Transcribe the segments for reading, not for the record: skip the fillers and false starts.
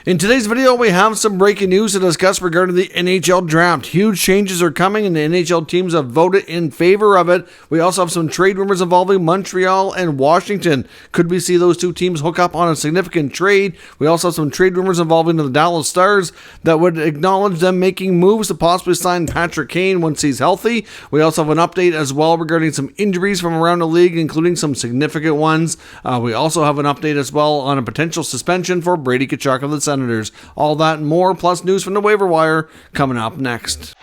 In today's video, we have some breaking news to discuss regarding the NHL draft. Huge changes are coming, and the NHL teams have voted in favor of it. We also have some trade rumors involving Montreal and Washington. Could we see those two teams hook up on a significant trade? We also have some trade rumors involving the Dallas Stars that would acknowledge them making moves to possibly sign Patrick Kane once he's healthy. We also have an update as well regarding some injuries from around the league, including some significant ones. We also have an update as well on a potential suspension for Brady Tkachuk of the Senators. All that and more, plus news from the waiver wire, coming up next.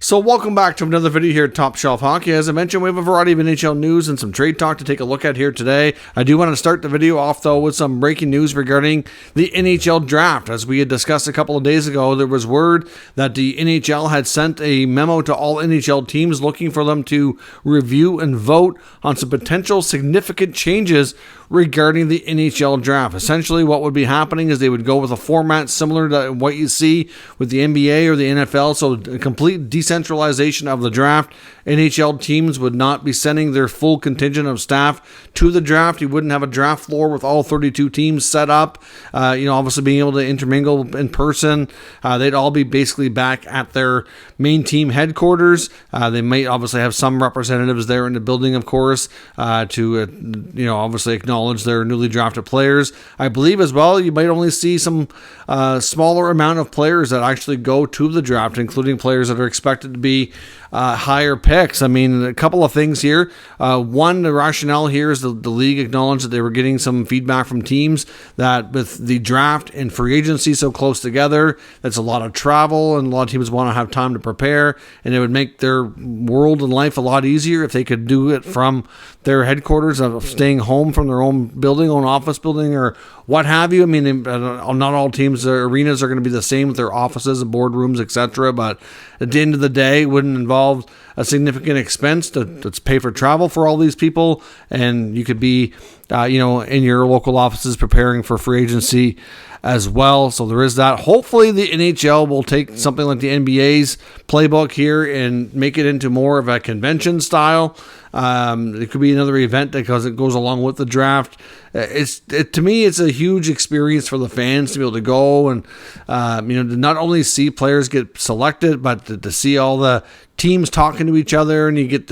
So welcome back to another video here at Top Shelf Hockey. As I mentioned, we have a variety of NHL news and some trade talk to take a look at here today. I do want to start the video off, though, with some breaking news regarding the NHL draft. As we had discussed a couple of days ago, there was word that the NHL had sent a memo to all NHL teams looking for them to review and vote on some potential significant changes regarding the NHL draft. Essentially, what would be happening is they would go with a format similar to what you see with the NBA or the NFL, so a complete decentralization of the draft. NHL teams would not be sending their full contingent of staff to the draft. You wouldn't have a draft floor with all 32 teams set up, obviously being able to intermingle in person. They'd all be basically back at their main team headquarters. They might obviously have some representatives there in the building, of course, to obviously acknowledge their newly drafted players. I believe as well you might only see some smaller amount of players that actually go to the draft, including players that are expected to be higher picks. I mean, a couple of things here. One, the rationale here is the league acknowledged that they were getting some feedback from teams that with the draft and free agency so close together, that's a lot of travel and a lot of teams want to have time to prepare, and it would make their world and life a lot easier if they could do it from their headquarters, of staying home from their own building, own office building, or what have you. I mean, not all teams, their arenas are going to be the same with their offices and boardrooms, etc. But at the end of the day, it wouldn't involve a significant expense to pay for travel for all these people, and you could be, in your local offices preparing for free agency as well. So there is that. Hopefully the NHL will take something like the NBA's playbook here and make it into more of a convention style. It could be another event because it goes along with the draft. To me, it's a huge experience for the fans to be able to go and, to not only see players get selected, but to see all the teams talking to each other, and you get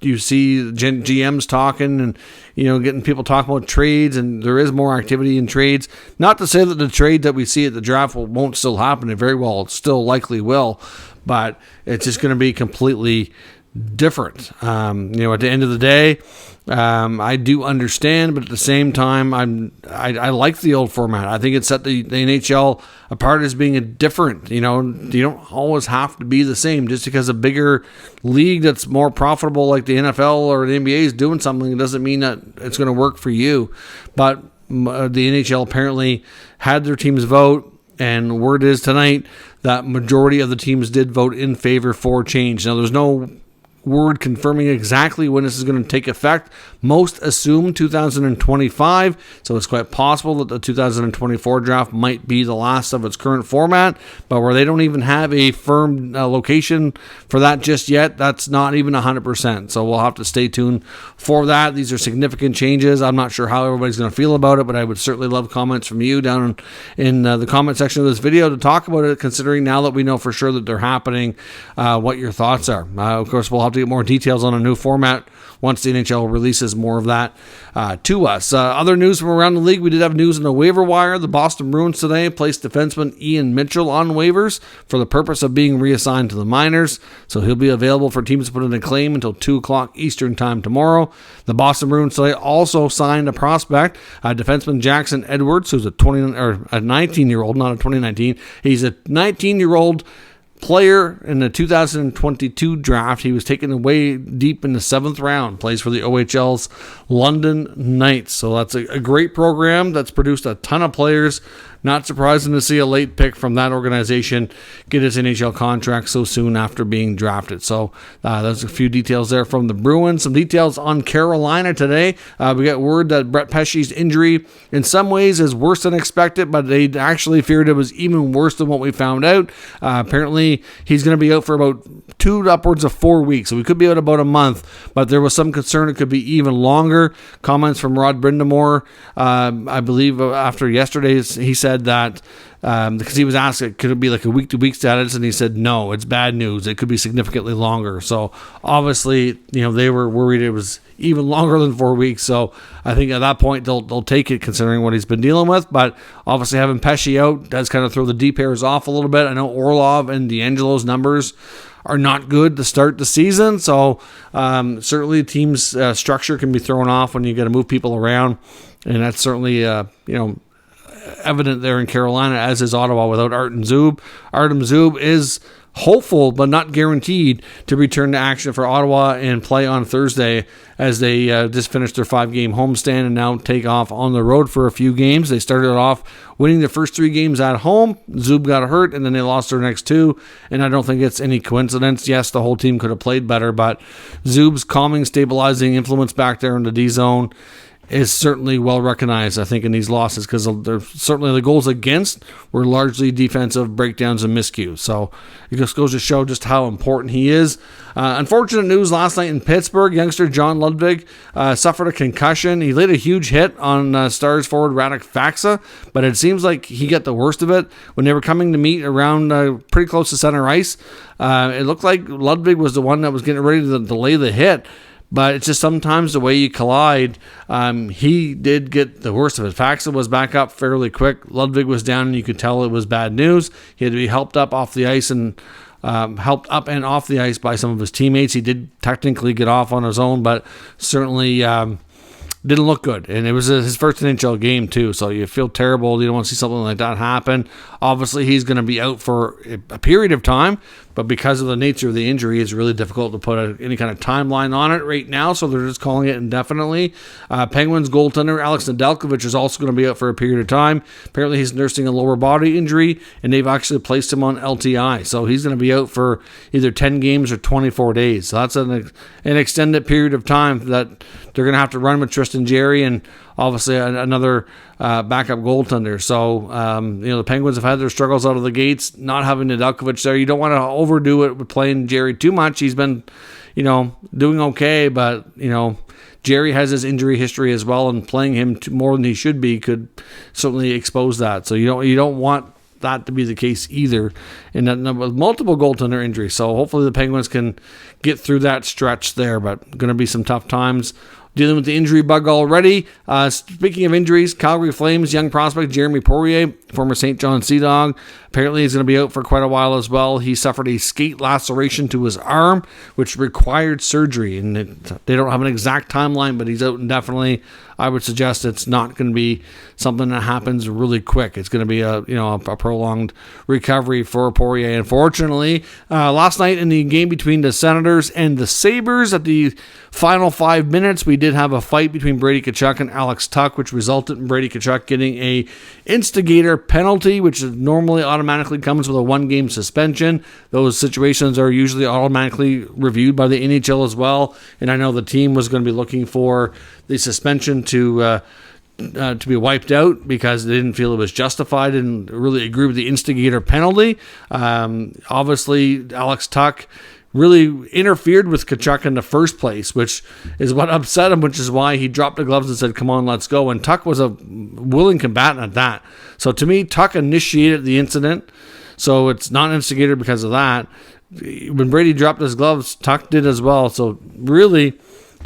you see GMs talking and, getting people talking about trades, and there is more activity in trades. Not to say that the trade that we see at the draft won't still happen. It very well still likely will, but it's just going to be completely different. At the end of the day, I do understand, but at the same time, I like the old format. I think it set the NHL apart as being a different. You don't always have to be the same. Just because a bigger league that's more profitable, like the NFL or the NBA, is doing something, it doesn't mean that it's going to work for you. But the NHL apparently had their teams vote, and word is tonight that majority of the teams did vote in favor for change. Now, there's no word confirming exactly when this is going to take effect. Most assume 2025, so it's quite possible that the 2024 draft might be the last of its current format, but where they don't even have a firm location for that just yet, that's not even 100%, so we'll have to stay tuned for that. These are significant changes. I'm not sure how everybody's going to feel about it, but I would certainly love comments from you down in the comment section of this video to talk about it, considering now that we know for sure that they're happening, what your thoughts are. Of course, we'll have to get more details on a new format once the NHL releases more of that to us. Other news from around the league, we did have news in the waiver wire. The Boston Bruins today placed defenseman Ian Mitchell on waivers for the purpose of being reassigned to the minors, so he'll be available for teams to put in a claim until 2 o'clock Eastern time tomorrow. The Boston Bruins today also signed a prospect, defenseman Jackson Edwards, who's a 19-year-old, not a 2019. He's a 19-year-old player in the 2022 draft. He was taken away deep in the 7th round, plays for the OHL's London Knights. So that's a great program that's produced a ton of players. Not surprising to see a late pick from that organization get his NHL contract so soon after being drafted. So there's a few details there from the Bruins. Some details on Carolina today. We got word that Brett Pesce's injury in some ways is worse than expected, but they actually feared it was even worse than what we found out. Apparently apparently he's going to be out for about 2 to upwards of 4 weeks. So we could be out about a month, but there was some concern it could be even longer. Comments from Rod Brindamore, I believe after yesterday's, he said that because he was asked, could it be like a week-to-week status? And he said, no, it's bad news. It could be significantly longer. So obviously, they were worried it was even longer than 4 weeks. So I think at that point, they'll take it considering what he's been dealing with. But obviously having Pesce out does kind of throw the D pairs off a little bit. I know Orlov and D'Angelo's numbers are not good to start the season. So certainly the team's structure can be thrown off when you got to move people around. And that's certainly, evident there in Carolina, as is Ottawa without Artem Zub. Artem Zub is hopeful but not guaranteed to return to action for Ottawa and play on Thursday as they just finished their 5-game homestand and now take off on the road for a few games. They started off winning the first 3 games at home. Zub got hurt and then they lost their next 2, and I don't think it's any coincidence. Yes, the whole team could have played better, but Zub's calming, stabilizing influence back there in the D zone is certainly well recognized, I think, in these losses, because certainly the goals against were largely defensive breakdowns and miscues. So it just goes to show just how important he is. Unfortunate news last night in Pittsburgh. Youngster John Ludvig suffered a concussion. He laid a huge hit on Stars forward Radek Faksa, but it seems like he got the worst of it when they were coming to meet around pretty close to center ice. It looked like Ludvig was the one that was getting ready to delay the hit. But it's just sometimes the way you collide, he did get the worst of it. Faksa was back up fairly quick. Ludvig was down, and you could tell it was bad news. He had to be helped up off the ice and helped up and off the ice by some of his teammates. He did technically get off on his own, but certainly didn't look good. And it was his first NHL game, too, so you feel terrible. You don't want to see something like that happen. Obviously, he's going to be out for a period of time, but because of the nature of the injury, it's really difficult to put any kind of timeline on it right now, so they're just calling it indefinitely. Penguins goaltender Alex Nedeljkovic is also going to be out for a period of time. Apparently, he's nursing a lower body injury, and they've actually placed him on LTI, so he's going to be out for either 10 games or 24 days. So that's an extended period of time that they're going to have to run with Tristan Jarry and obviously another backup goaltender. So, the Penguins have had their struggles out of the gates, not having Nedeljkovic there. You don't want to overdo it with playing Jarry too much. He's been, doing okay, but, Jarry has his injury history as well, and playing him more than he should be could certainly expose that. So you don't want that to be the case either, and with multiple goaltender injuries. So hopefully the Penguins can get through that stretch there, but going to be some tough times dealing with the injury bug already. Speaking of injuries, Calgary Flames young prospect Jeremy Poirier, former St. John Sea Dog, apparently he's going to be out for quite a while as well. He suffered a skate laceration to his arm, which required surgery, and they don't have an exact timeline, but he's out indefinitely. I would suggest it's not going to be something that happens really quick. It's going to be a prolonged recovery for Poirier. Unfortunately, last night in the game between the Senators and the Sabres, at the final 5 minutes, we did have a fight between Brady Tkachuk and Alex Tuch, which resulted in Brady Tkachuk getting a instigator penalty, which normally automatically comes with a 1-game suspension. Those situations are usually automatically reviewed by the NHL as well, and I know the team was going to be looking for the suspension to be wiped out because they didn't feel it was justified and really agree with the instigator penalty. Obviously, Alex Tuch really interfered with Tkachuk in the first place, which is what upset him, which is why he dropped the gloves and said, come on, let's go. And Tuch was a willing combatant at that. So to me, Tuch initiated the incident, so it's not instigated because of that. When Brady dropped his gloves, Tuch did as well. So really,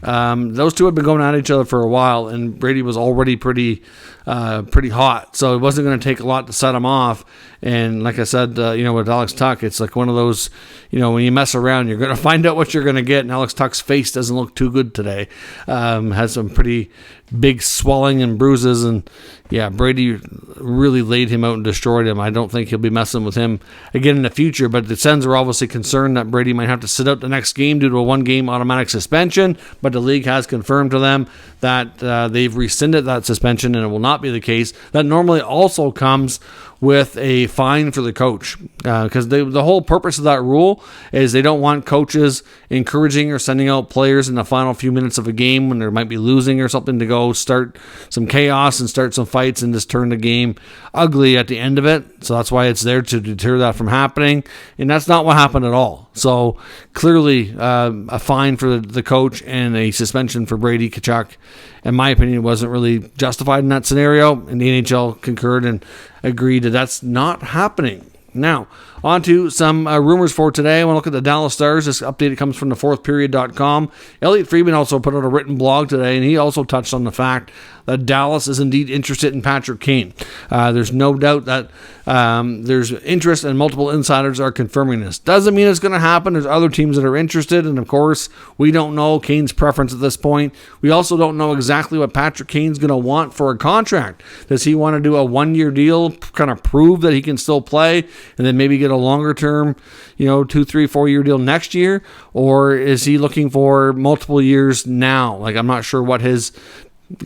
those two had been going at each other for a while, and Brady was already pretty hot, so it wasn't going to take a lot to set him off. And like I said, with Alex Tuch, it's like one of those, when you mess around, you're going to find out what you're going to get. And Alex Tuch's face doesn't look too good today. Has some pretty big swelling and bruises, and yeah, Brady really laid him out and destroyed him. I don't think he'll be messing with him again in the future, but the Sens are obviously concerned that Brady might have to sit out the next game due to a 1-game automatic suspension, but the league has confirmed to them that they've rescinded that suspension and it will not be the case. That normally also comes with a fine for the coach, because the whole purpose of that rule is they don't want coaches encouraging or sending out players in the final few minutes of a game when they might be losing or something to go start some chaos and start some fights and just turn the game ugly at the end of it. So that's why it's there to deter that from happening, and that's not what happened at all. So clearly a fine for the coach and a suspension for Brady Tkachuk, in my opinion, wasn't really justified in that scenario, and the NHL concurred and agreed that that's not happening. Now, on to some rumors for today. I want to look at the Dallas Stars. This update comes from thefourthperiod.com. Elliot Friedman also put out a written blog today, and he also touched on the fact that Dallas is indeed interested in Patrick Kane. There's no doubt that there's interest, and multiple insiders are confirming this. Doesn't mean it's going to happen. There's other teams that are interested, and of course, we don't know Kane's preference at this point. We also don't know exactly what Patrick Kane's going to want for a contract. Does he want to do a one-year deal, kind of prove that he can still play, and then maybe get a longer term, 2, 3, 4 year deal next year? Or is he looking for multiple years now? Like, I'm not sure what his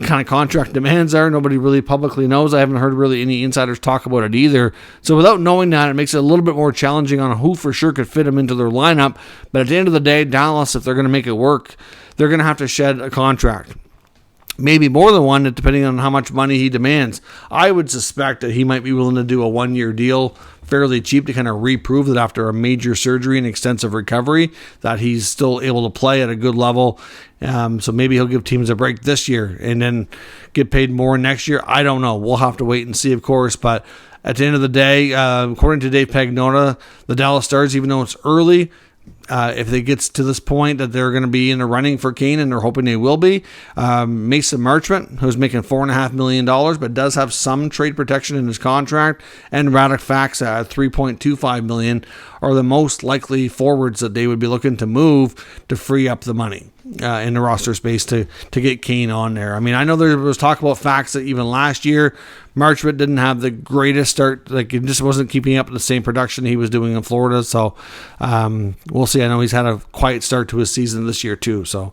kind of contract demands are. Nobody really publicly knows. I haven't heard really any insiders talk about it either. So without knowing that, it makes it a little bit more challenging on who for sure could fit him into their lineup. But at the end of the day, Dallas, if they're going to make it work, they're going to have to shed a contract. Maybe more than one, depending on how much money he demands. I would suspect that he might be willing to do a one-year deal fairly cheap to kind of reprove that after a major surgery and extensive recovery that he's still able to play at a good level. So maybe he'll give teams a break this year and then get paid more next year. I don't know. We'll have to wait and see, of course. But at the end of the day, according to Dave Pagnotta, the Dallas Stars, even though it's early, if it gets to this point that they're going to be in the running for Kane, and they're hoping they will be, Mason Marchment, who's making $4.5 million, but does have some trade protection in his contract, and Radek Faksa at $3.25 million are the most likely forwards that they would be looking to move to free up the money in the roster space to get Kane on there. I mean, I know there was talk about Faksa even last year. Marchment didn't have the greatest start. Like, it just wasn't keeping up with the same production he was doing in Florida. So we'll see. I know he's had a quiet start to his season this year too. So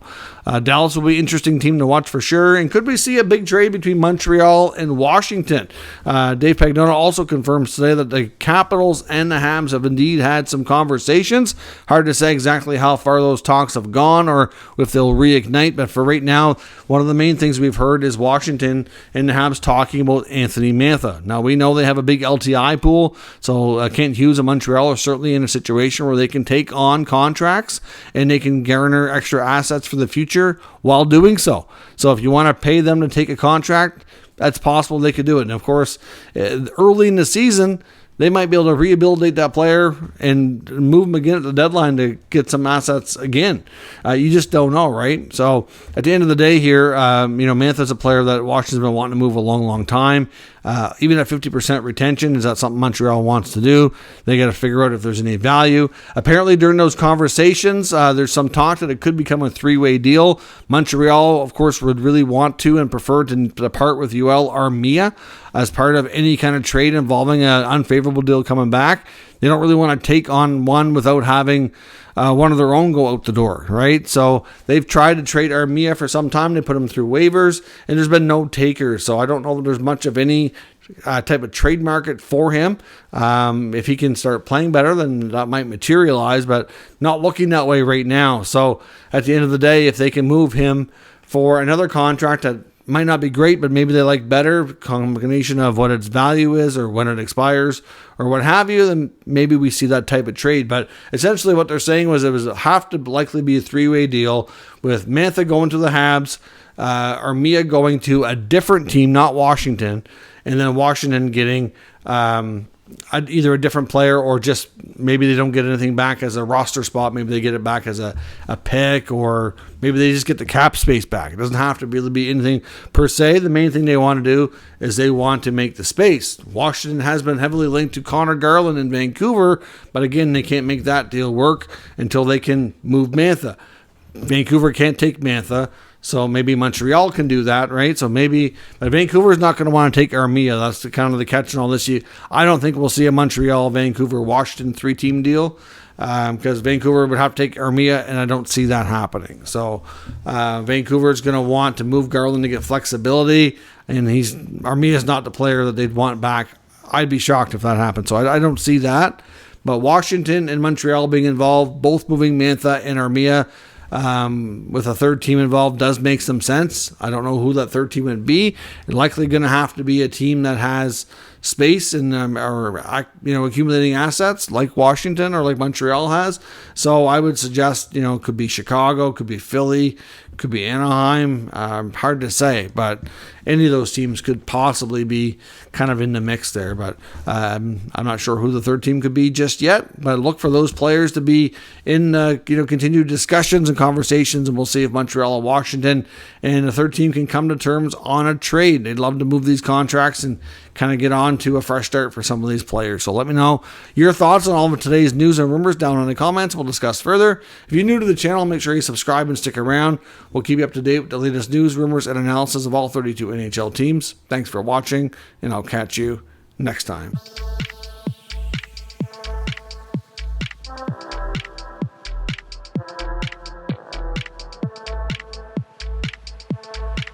Dallas will be an interesting team to watch for sure. And could we see a big trade between Montreal and Washington? Dave Pagnotta also confirms today that the Capitals and the Habs have indeed had some conversations. Hard to say exactly how far those talks have gone or if they'll reignite. But for right now, one of the main things we've heard is Washington and the Habs talking about Anthony Mantha. Now, we know they have a big LTI pool, so Kent Hughes and Montreal are certainly in a situation where they can take on contracts and they can garner extra assets for the future while doing so. So if you want to pay them to take a contract, that's possible they could do it. And of course, early in the season, they might be able to rehabilitate that player and move him again at the deadline to get some assets again. You just don't know, right? So at the end of the day here, Mantha's a player that Washington's been wanting to move a long, long time. Even at 50% retention, is that something Montreal wants to do? They got to figure out if there's any value. Apparently, during those conversations, there's some talk that it could become a three-way deal. Montreal, of course, would really want to and prefer to part with Yoel Armia as part of any kind of trade involving an unfavorable deal coming back. They don't really want to take on one without having one of their own go out the door, right? So they've tried to trade Armia for some time. They put him through waivers, and there's been no takers. So I don't know that there's much of any type of trade market for him. If he can start playing better, then that might materialize, but not looking that way right now. So at the end of the day, if they can move him for another contract that might not be great, but maybe they like better combination of what its value is or when it expires or what have you, then maybe we see that type of trade. But essentially what they're saying was it was have to likely be a three-way deal with Mantha going to the Habs, Armia going to a different team, not Washington, and then Washington getting either a different player or just maybe they don't get anything back as a roster spot. Maybe they get it back as a pick, or maybe they just get the cap space back. It doesn't have to really be anything per se. The main thing they want to do is they want to make the space. Washington has been heavily linked to Connor Garland in Vancouver, but again, they can't make that deal work until they can move Mantha. Vancouver can't take Mantha, so maybe Montreal can do that, right? So maybe, but Vancouver's not going to want to take Armia. That's the kind of the catch in all this. I don't think we'll see a Montreal, Vancouver, Washington 3-team deal because Vancouver would have to take Armia, and I don't see that happening. So Vancouver is going to want to move Garland to get flexibility, and Armia is not the player that they'd want back I'd be shocked if that happened. So I don't see that. But Washington and Montreal being involved, both moving Mantha and Armia, with a third team involved does make some sense. I don't know who that third team would be. It's likely going to have to be a team that has space and or accumulating assets like Washington or like Montreal has. So I would suggest, it could be Chicago, could be Philly, could be Anaheim. Hard to say, but any of those teams could possibly be kind of in the mix there. But I'm not sure who the third team could be just yet. But look for those players to be in continued discussions and conversations, and we'll see if Montreal and Washington and the third team can come to terms on a trade. They'd love to move these contracts and kind of get on to a fresh start for some of these players. So let me know your thoughts on all of today's news and rumors down in the comments. We'll discuss further. If you're new to the channel, make sure you subscribe and stick around. We'll keep you up to date with the latest news, rumors, and analysis of all 32 NHL teams. Thanks for watching, and I'll catch you next time.